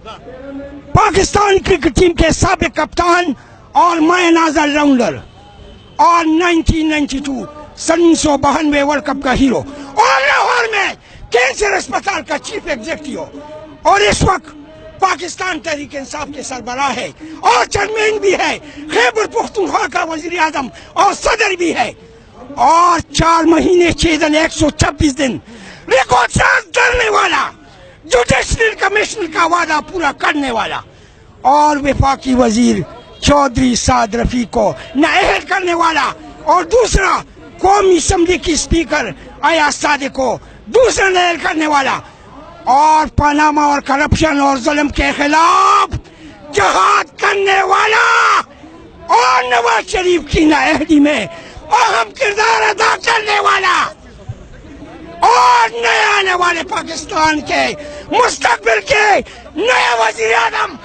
Pakistan cricket team کے سابق کپتان اور مین آل راؤنڈر اور 1992 1992 ورلڈ کپ کا ہیرو اور لاہور میں کینسر اسپتال کا چیف ایگزیکٹو اور اس وقت پاکستان تحریک انصاف کے سربراہ ہے اور چیئرمین بھی ہے، خیبر پختونخوا کا وزیر اعظم اور صدر بھی ہے، اور 4 مہینے 6 دن 126 دن ریکارڈ ساز کرنے والا، جوڈیشنل کمیشن کا وعدہ پورا کرنے والا، اور وفاقی وزیر چودھری سعد رفیق کو نااہل کرنے والا، اور دوسرا قومی اسمبلی کی اسپیکر ایاز صادق کو دوسرا نااہل کرنے والا، اور پاناما اور کرپشن اور ظلم کے خلاف جہاد کرنے والا، اور نواز شریف کی نااہلی میں اہم کردار ادا کرنے والا، اور نئے آنے والے پاکستان کے مستقبل کے نئے وزیر اعظم